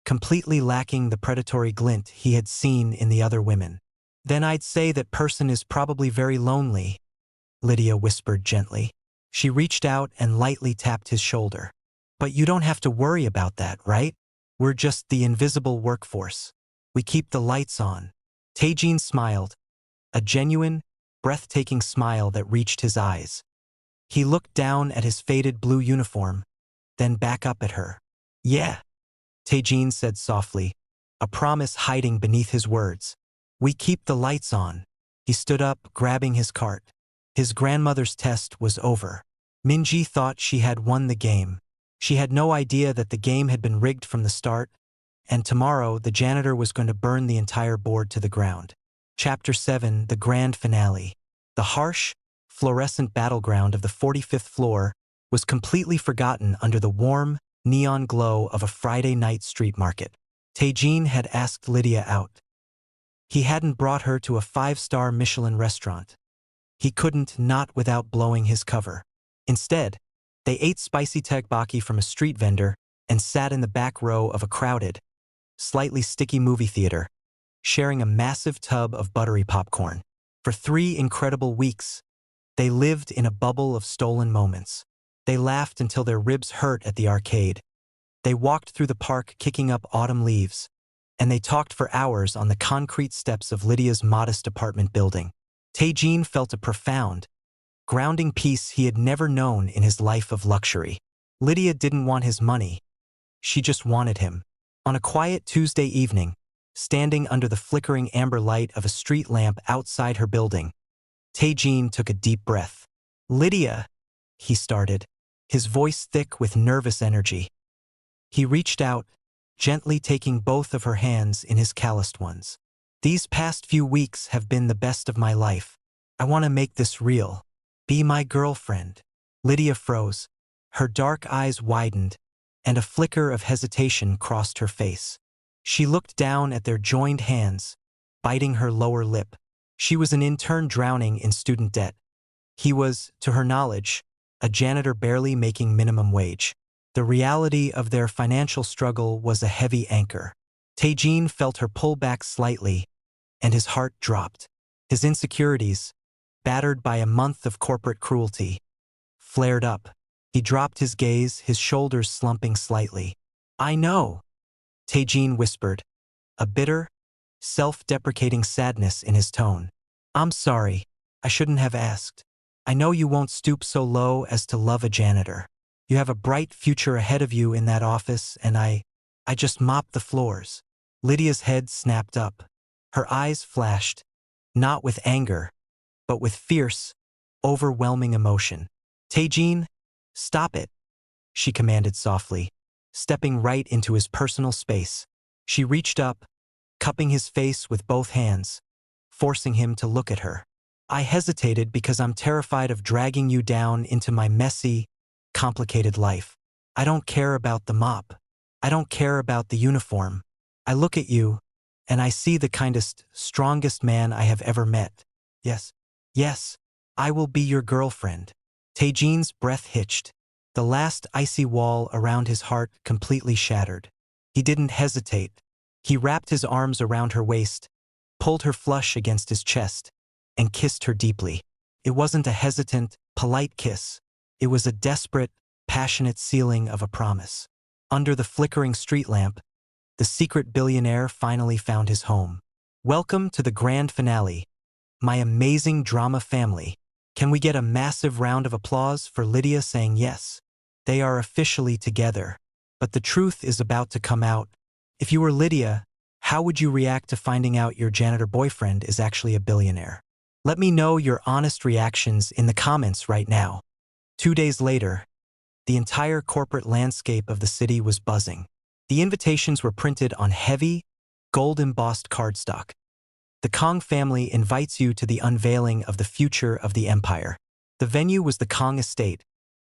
completely lacking the predatory glint he had seen in the other women. "Then I'd say that person is probably very lonely," Lydia whispered gently. She reached out and lightly tapped his shoulder. "But you don't have to worry about that, right? We're just the invisible workforce. We keep the lights on." Taejin smiled, a genuine, breathtaking smile that reached his eyes. He looked down at his faded blue uniform, then back up at her. "Yeah," Taejin said softly, a promise hiding beneath his words. "We keep the lights on." He stood up, grabbing his cart. His grandmother's test was over. Minji thought she had won the game. She had no idea that the game had been rigged from the start, and tomorrow the janitor was going to burn the entire board to the ground. Chapter 7, the grand finale. The harsh, fluorescent battleground of the 45th floor was completely forgotten under the warm, neon glow of a Friday night street market. Taejin had asked Lydia out. He hadn't brought her to a 5-star Michelin restaurant. He couldn't not without blowing his cover. Instead, they ate spicy tteokbokki from a street vendor and sat in the back row of a crowded, slightly sticky movie theater, sharing a massive tub of buttery popcorn. For 3 incredible weeks, they lived in a bubble of stolen moments. They laughed until their ribs hurt at the arcade. They walked through the park kicking up autumn leaves, and they talked for hours on the concrete steps of Lydia's modest apartment building. Taejin felt a profound, grounding peace he had never known in his life of luxury. Lydia didn't want his money. She just wanted him. On a quiet Tuesday evening, standing under the flickering amber light of a street lamp outside her building, Taejin took a deep breath. "Lydia," he started, his voice thick with nervous energy. He reached out, gently taking both of her hands in his calloused ones. "These past few weeks have been the best of my life. I want to make this real. Be my girlfriend." Lydia froze. Her dark eyes widened, and a flicker of hesitation crossed her face. She looked down at their joined hands, biting her lower lip. She was an intern drowning in student debt. He was, to her knowledge, a janitor barely making minimum wage. The reality of their financial struggle was a heavy anchor. Taejin felt her pull back slightly, and his heart dropped. His insecurities, battered by a month of corporate cruelty, flared up. He dropped his gaze, his shoulders slumping slightly. "I know," Taejin whispered, a bitter, self-deprecating sadness in his tone. "I'm sorry. I shouldn't have asked. I know you won't stoop so low as to love a janitor. You have a bright future ahead of you in that office, and I just mop the floors." Lydia's head snapped up. Her eyes flashed, not with anger, but with fierce, overwhelming emotion. "Taejin, stop it," she commanded softly, stepping right into his personal space. She reached up, cupping his face with both hands, forcing him to look at her. "I hesitated because I'm terrified of dragging you down into my messy, complicated life. I don't care about the mop. I don't care about the uniform. I look at you, and I see the kindest, strongest man I have ever met. Yes, yes, I will be your girlfriend." Taejin's breath hitched, the last icy wall around his heart completely shattered. He didn't hesitate. He wrapped his arms around her waist, pulled her flush against his chest, and kissed her deeply. It wasn't a hesitant, polite kiss. It was a desperate, passionate sealing of a promise. Under the flickering street lamp, the secret billionaire finally found his home. "Welcome to the grand finale, my amazing drama family. Can we get a massive round of applause for Lydia saying yes? They are officially together. But the truth is about to come out. If you were Lydia, how would you react to finding out your janitor boyfriend is actually a billionaire? Let me know your honest reactions in the comments right now." 2 days later, the entire corporate landscape of the city was buzzing. The invitations were printed on heavy, gold-embossed cardstock. "The Kong family invites you to the unveiling of the future of the empire." The venue was the Kong estate,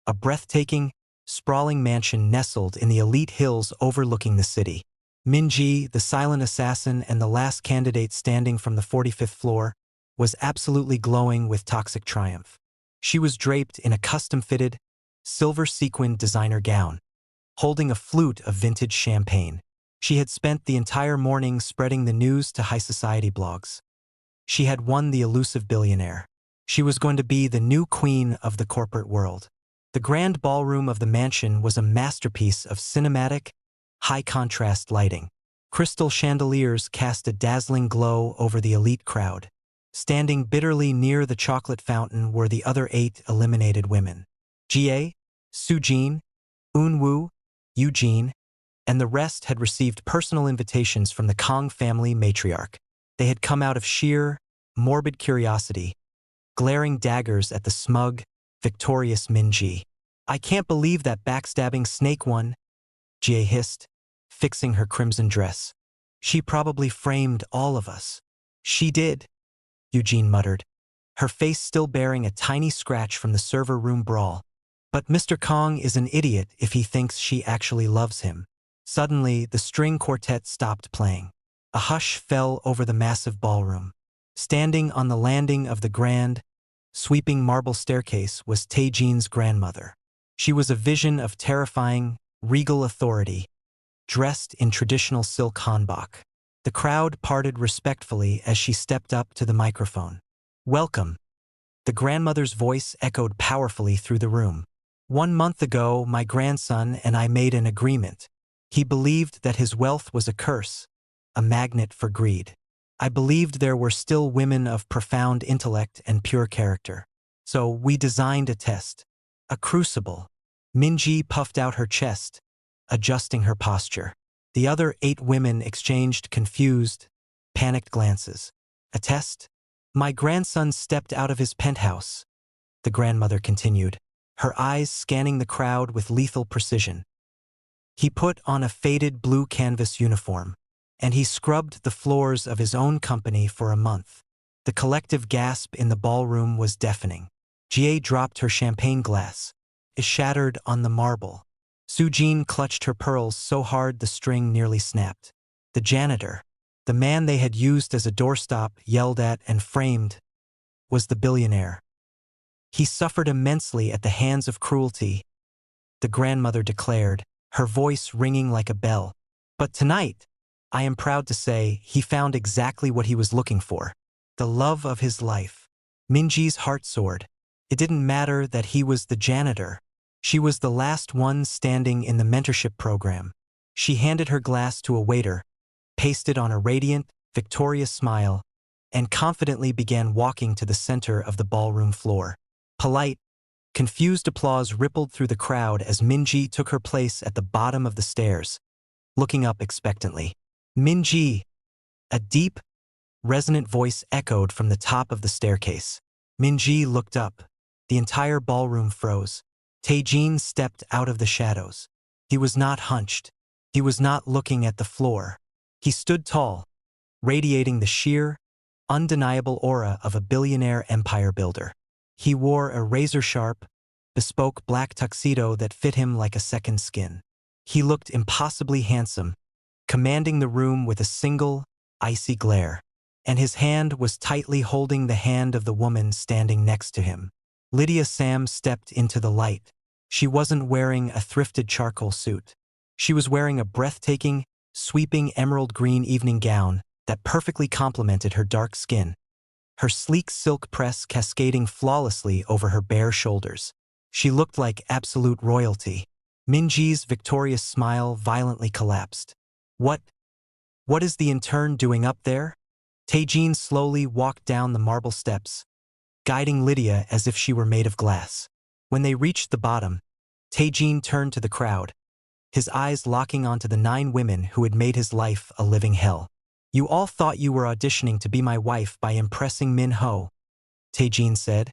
a breathtaking, sprawling mansion nestled in the elite hills overlooking the city. Min-ji, the silent assassin and the last candidate standing from the 45th floor, was absolutely glowing with toxic triumph. She was draped in a custom-fitted, silver-sequined designer gown, holding a flute of vintage champagne. She had spent the entire morning spreading the news to high society blogs. She had won the elusive billionaire. She was going to be the new queen of the corporate world. The grand ballroom of the mansion was a masterpiece of cinematic, high-contrast lighting. Crystal chandeliers cast a dazzling glow over the elite crowd. Standing bitterly near the chocolate fountain were the other 8 eliminated women. Jie, Sujin, Eunwoo, Eugene, and the rest had received personal invitations from the Kong family matriarch. They had come out of sheer, morbid curiosity, glaring daggers at the smug, victorious Min-ji. "I can't believe that backstabbing snake won," Jie hissed, fixing her crimson dress. "She probably framed all of us." "She did," Eugene muttered, her face still bearing a tiny scratch from the server room brawl. "But Mr. Kong is an idiot if he thinks she actually loves him." Suddenly, the string quartet stopped playing. A hush fell over the massive ballroom. Standing on the landing of the grand, sweeping marble staircase was Taejin's grandmother. She was a vision of terrifying, regal authority, dressed in traditional silk hanbok. The crowd parted respectfully as she stepped up to the microphone. "Welcome." The grandmother's voice echoed powerfully through the room. "1 month ago, my grandson and I made an agreement. He believed that his wealth was a curse, a magnet for greed. I believed there were still women of profound intellect and pure character. So we designed a test, a crucible." Min-ji puffed out her chest, adjusting her posture. The other 8 women exchanged confused, panicked glances. "A test?" "My grandson stepped out of his penthouse," the grandmother continued, her eyes scanning the crowd with lethal precision. "He put on a faded blue canvas uniform, and he scrubbed the floors of his own company for a month." The collective gasp in the ballroom was deafening. Jie dropped her champagne glass. It shattered on the marble. Sujin clutched her pearls so hard the string nearly snapped. "The janitor. The man they had used as a doorstop, yelled at, and framed was the billionaire. He suffered immensely at the hands of cruelty, the grandmother declared, her voice ringing like a bell. But tonight, I am proud to say, he found exactly what he was looking for. The love of his life. Minji's heart soared. It didn't matter that he was the janitor. She was the last one standing in the mentorship program. She handed her glass to a waiter, pasted on a radiant, victorious smile, and confidently began walking to the center of the ballroom floor. Polite, confused applause rippled through the crowd as Minji took her place at the bottom of the stairs, looking up expectantly. Minji! A deep, resonant voice echoed from the top of the staircase. Minji looked up. The entire ballroom froze. Taejin stepped out of the shadows. He was not hunched. He was not looking at the floor. He stood tall, radiating the sheer, undeniable aura of a billionaire empire builder. He wore a razor-sharp, bespoke black tuxedo that fit him like a second skin. He looked impossibly handsome, commanding the room with a single, icy glare. And his hand was tightly holding the hand of the woman standing next to him. Lydia Sam stepped into the light. She wasn't wearing a thrifted charcoal suit. She was wearing a breathtaking, sweeping emerald green evening gown that perfectly complemented her dark skin, her sleek silk press cascading flawlessly over her bare shoulders. She looked like absolute royalty. Minji's victorious smile violently collapsed. What is the intern doing up there? Taejin slowly walked down the marble steps, guiding Lydia as if she were made of glass. When they reached the bottom, Taejin turned to the crowd, his eyes locking onto the 9 women who had made his life a living hell. You all thought you were auditioning to be my wife by impressing Min Ho, Taejin said,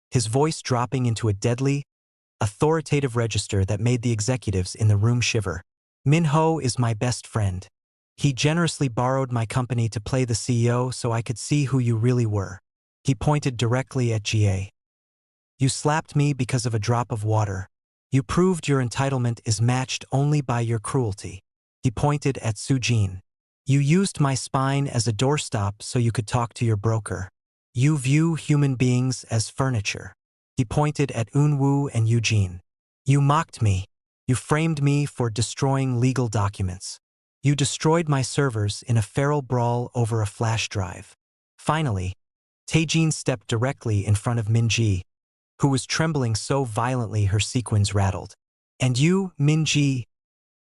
his voice dropping into a deadly, authoritative register that made the executives in the room shiver. Min Ho is my best friend. He generously borrowed my company to play the CEO so I could see who you really were. He pointed directly at GA. You slapped me because of a drop of water. You proved your entitlement is matched only by your cruelty. He pointed at Sujin. You used my spine as a doorstop so you could talk to your broker. You view human beings as furniture. He pointed at Eunwoo and Eugene. You mocked me. You framed me for destroying legal documents. You destroyed my servers in a feral brawl over a flash drive. Finally, Taejin stepped directly in front of Minji, who was trembling so violently her sequins rattled. And you, Minji,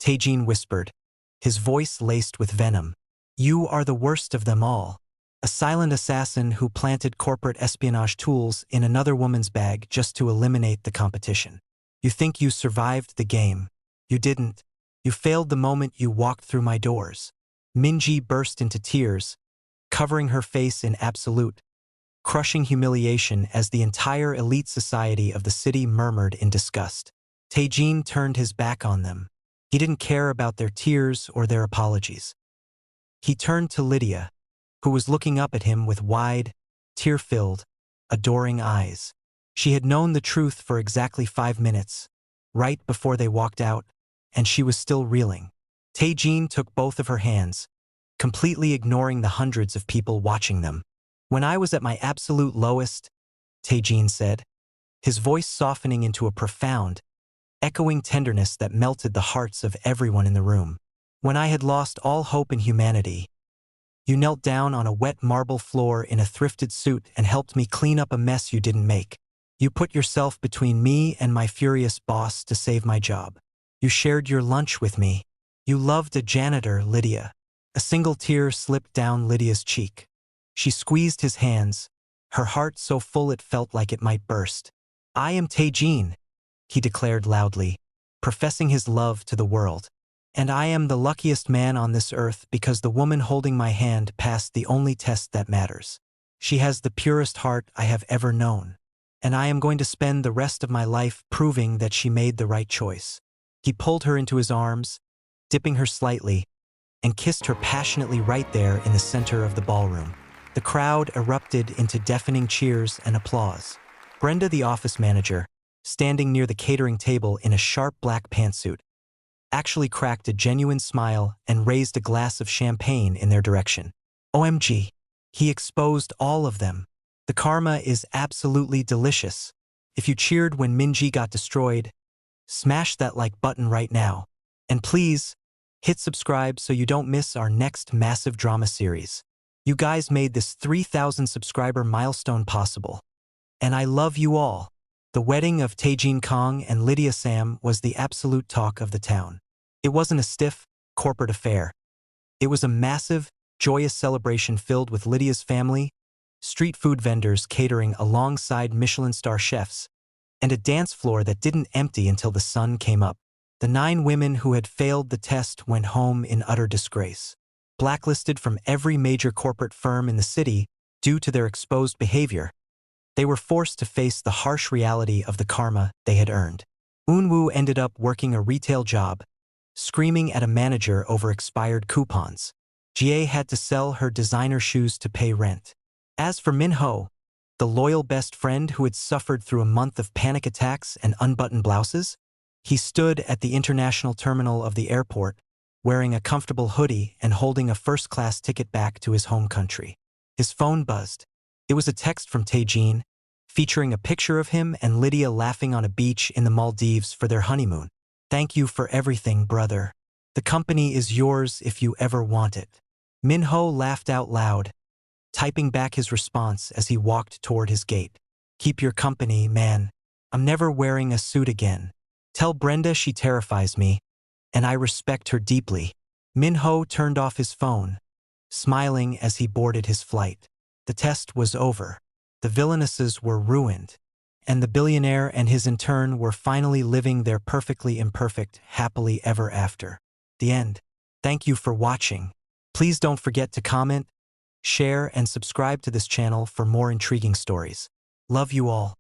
Taejin whispered, his voice laced with venom. You are the worst of them all. A silent assassin who planted corporate espionage tools in another woman's bag just to eliminate the competition. You think you survived the game. You didn't. You failed the moment you walked through my doors. Minji burst into tears, covering her face in absolute, crushing humiliation as the entire elite society of the city murmured in disgust. Taejin turned his back on them. He didn't care about their tears or their apologies. He turned to Lydia, who was looking up at him with wide, tear-filled, adoring eyes. She had known the truth for exactly 5 minutes, right before they walked out, and she was still reeling. Taejin took both of her hands, completely ignoring the hundreds of people watching them. When I was at my absolute lowest, Taejin said, his voice softening into a profound, echoing tenderness that melted the hearts of everyone in the room. When I had lost all hope in humanity, you knelt down on a wet marble floor in a thrifted suit and helped me clean up a mess you didn't make. You put yourself between me and my furious boss to save my job. You shared your lunch with me. You loved a janitor, Lydia. A single tear slipped down Lydia's cheek. She squeezed his hands, her heart so full it felt like it might burst. I am Taejin, he declared loudly, professing his love to the world. And I am the luckiest man on this earth because the woman holding my hand passed the only test that matters. She has the purest heart I have ever known. And I am going to spend the rest of my life proving that she made the right choice. He pulled her into his arms, dipping her slightly, and kissed her passionately right there in the center of the ballroom. The crowd erupted into deafening cheers and applause. Brenda, the office manager, standing near the catering table in a sharp black pantsuit, actually cracked a genuine smile and raised a glass of champagne in their direction. OMG. He exposed all of them. The karma is absolutely delicious. If you cheered when Minji got destroyed, smash that like button right now. And please, hit subscribe so you don't miss our next massive drama series. You guys made this 3,000 subscriber milestone possible. And I love you all. The wedding of Taejin Kong and Lydia Sam was the absolute talk of the town. It wasn't a stiff, corporate affair. It was a massive, joyous celebration filled with Lydia's family, street food vendors catering alongside Michelin star chefs, and a dance floor that didn't empty until the sun came up. The 9 women who had failed the test went home in utter disgrace, blacklisted from every major corporate firm in the city due to their exposed behavior. They were forced to face the harsh reality of the karma they had earned. Eunwoo ended up working a retail job, screaming at a manager over expired coupons. Jie had to sell her designer shoes to pay rent. As for Minho, the loyal best friend who had suffered through a month of panic attacks and unbuttoned blouses, he stood at the international terminal of the airport, wearing a comfortable hoodie and holding a first-class ticket back to his home country. His phone buzzed. It was a text from Taejin, featuring a picture of him and Lydia laughing on a beach in the Maldives for their honeymoon. "Thank you for everything, brother. The company is yours if you ever want it." Minho laughed out loud, typing back his response as he walked toward his gate. "Keep your company, man. I'm never wearing a suit again. Tell Brenda she terrifies me, and I respect her deeply." Minho turned off his phone, smiling as he boarded his flight. The test was over. The villainesses were ruined, and the billionaire and his intern were finally living their perfectly imperfect, happily ever after. The end. Thank you for watching. Please don't forget to comment, share, and subscribe to this channel for more intriguing stories. Love you all.